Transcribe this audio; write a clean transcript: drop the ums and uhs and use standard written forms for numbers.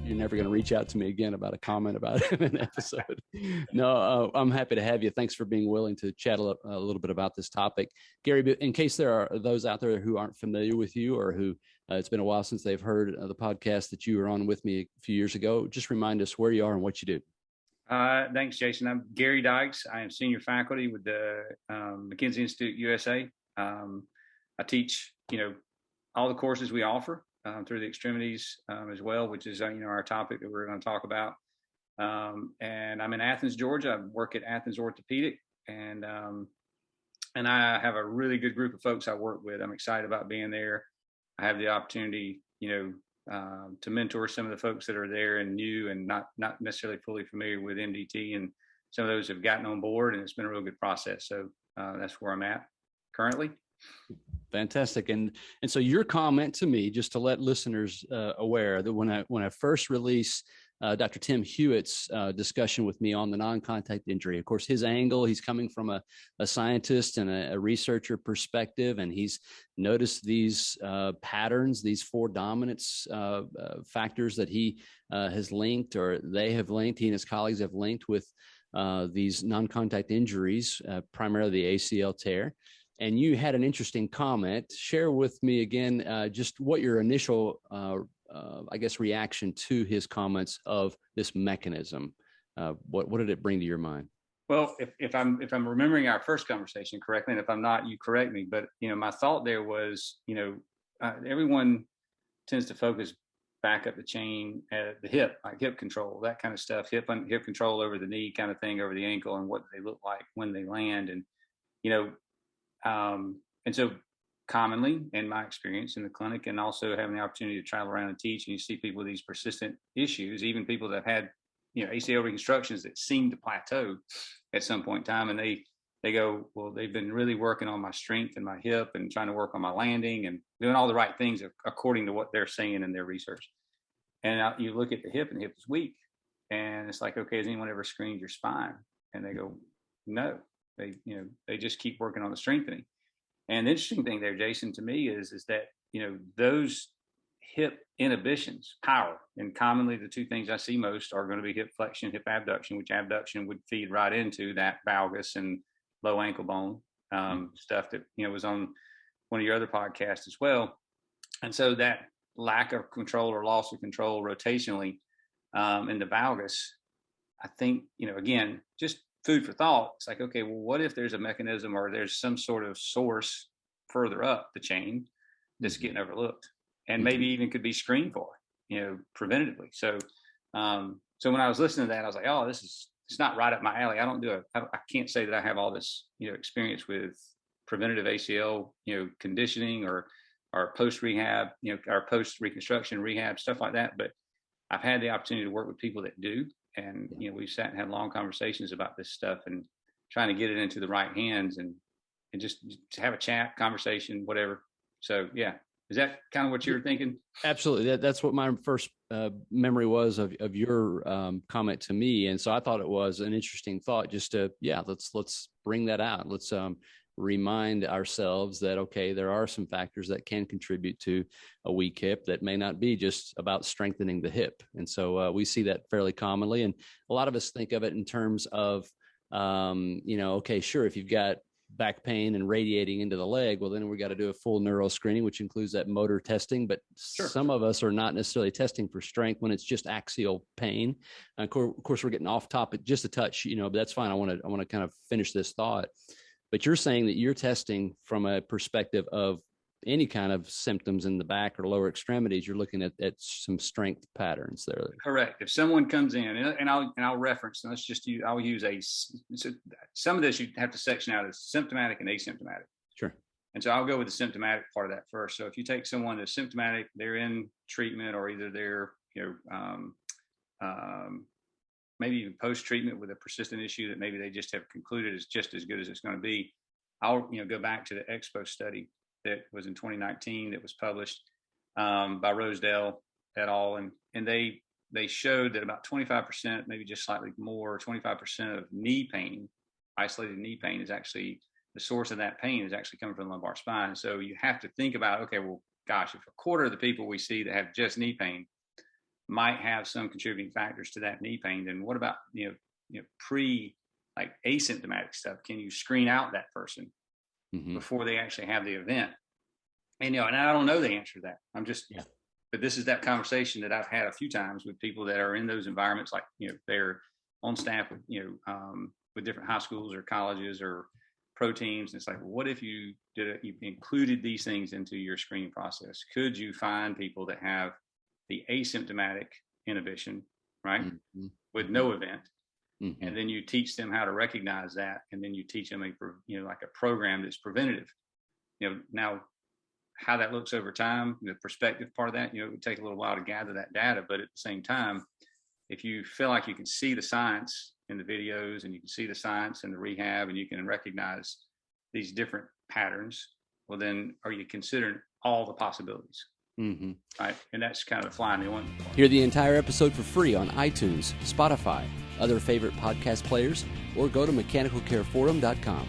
you're never going to reach out to me again about a comment about an episode. No, I'm happy to have you. Thanks for being willing to chat a little bit about this topic. Gary, in case there are those out there who aren't familiar with you or who it's been a while since they've heard the podcast that you were on with me a few years ago, just remind us where you are and what you do. Thanks, Jason. I'm Gary Dykes. I am senior faculty with the McKinsey Institute USA. I teach, all the courses we offer through the extremities as well, which is, our topic that we're going to talk about. And I'm in Athens, Georgia. I work at Athens Orthopedic, and I have a really good group of folks I work with. I'm excited about being there. I have the opportunity, to mentor some of the folks that are there and new and not necessarily fully familiar with MDT, and some of those have gotten on board, and it's been a real good process. So that's where I'm at currently. Fantastic. And so your comment to me, just to let listeners aware that when I first released Dr. Tim Hewitt's discussion with me on the non-contact injury, of course, his angle, he's coming from a scientist and a researcher perspective, and he's noticed these patterns, these four dominance factors that he has linked, or they have linked, he and his colleagues have linked with these non-contact injuries, primarily the ACL tear. And you had an interesting comment. Share with me again just what your initial reaction to his comments of this mechanism. What did it bring to your mind? Well, if I'm remembering our first conversation correctly, and if I'm not, you correct me. But my thought there was, everyone tends to focus back up the chain at the hip, like hip control, that kind of stuff, hip control over the knee, kind of thing, over the ankle, and what they look like when they land, and and so commonly in my experience in the clinic, and also having the opportunity to travel around and teach, and you see people with these persistent issues, even people that have had, ACL reconstructions that seem to plateau at some point in time. And they go, well, they've been really working on my strength and my hip and trying to work on my landing and doing all the right things according to what they're saying in their research. And you look at the hip, and the hip is weak. And it's like, okay, has anyone ever screened your spine? And they go, no. They just keep working on the strengthening. And the interesting thing there, Jason, to me is that, those hip inhibitions, power, and commonly the two things I see most are going to be hip flexion, hip abduction, which abduction would feed right into that valgus and low ankle bone stuff that, was on one of your other podcasts as well. And so that lack of control or loss of control rotationally in the valgus, I think, again, just food for thought. It's like, okay, well, what if there's a mechanism or there's some sort of source further up the chain that's getting overlooked, and maybe even could be screened for, preventatively. So, so when I was listening to that, I was like, oh, it's not right up my alley. I can't say that I have all this, experience with preventative ACL, conditioning or post rehab, or post reconstruction rehab, stuff like that. But I've had the opportunity to work with people that do. And, we've sat and had long conversations about this stuff and trying to get it into the right hands and just to have a chat, conversation, whatever. So, yeah. Is that kind of what you were thinking? Absolutely. That's what my first memory was of your comment to me. And so I thought it was an interesting thought just to, let's bring that out. Let's remind ourselves that, okay, there are some factors that can contribute to a weak hip that may not be just about strengthening the hip. And so we see that fairly commonly. And a lot of us think of it in terms of, okay, sure, if you've got back pain and radiating into the leg, well, then we got to do a full neural screening, which includes that motor testing. But sure, some of us are not necessarily testing for strength when it's just axial pain. Of course, we're getting off topic just a touch, but that's fine. I want to kind of finish this thought. But you're saying that you're testing from a perspective of any kind of symptoms in the back or lower extremities. You're looking at some strength patterns there. Correct. If someone comes in, and I'll reference, and I'll use some of this you have to section out as symptomatic and asymptomatic. Sure. And so I'll go with the symptomatic part of that first. So if you take someone that's symptomatic, they're in treatment, or either they're maybe even post-treatment with a persistent issue that maybe they just have concluded is just as good as it's going to be. I'll go back to the Expo study that was in 2019 that was published by Rosedale et al. And they showed that about 25%, maybe just slightly more, 25% of knee pain, isolated knee pain, is actually the source of that pain is actually coming from the lumbar spine. So you have to think about, okay, well, gosh, if a quarter of the people we see that have just knee pain might have some contributing factors to that knee pain, then what about, pre like asymptomatic stuff? Can you screen out that person before they actually have the event? And, and I don't know the answer to that. But this is that conversation that I've had a few times with people that are in those environments, like, they're on staff with, with different high schools or colleges or pro teams. And it's like, what if you included these things into your screening process? Could you find people that have the asymptomatic inhibition, right, with no event? And then you teach them how to recognize that, and then you teach them like a program that's preventative. Now how that looks over time, the perspective part of that, it would take a little while to gather that data. But at the same time, if you feel like you can see the science in the videos, and you can see the science in the rehab, and you can recognize these different patterns, well, then are you considering all the possibilities? Right. And that's kind of the fly in the ointment. Hear the entire episode for free on iTunes, Spotify, other favorite podcast players, or go to mechanicalcareforum.com.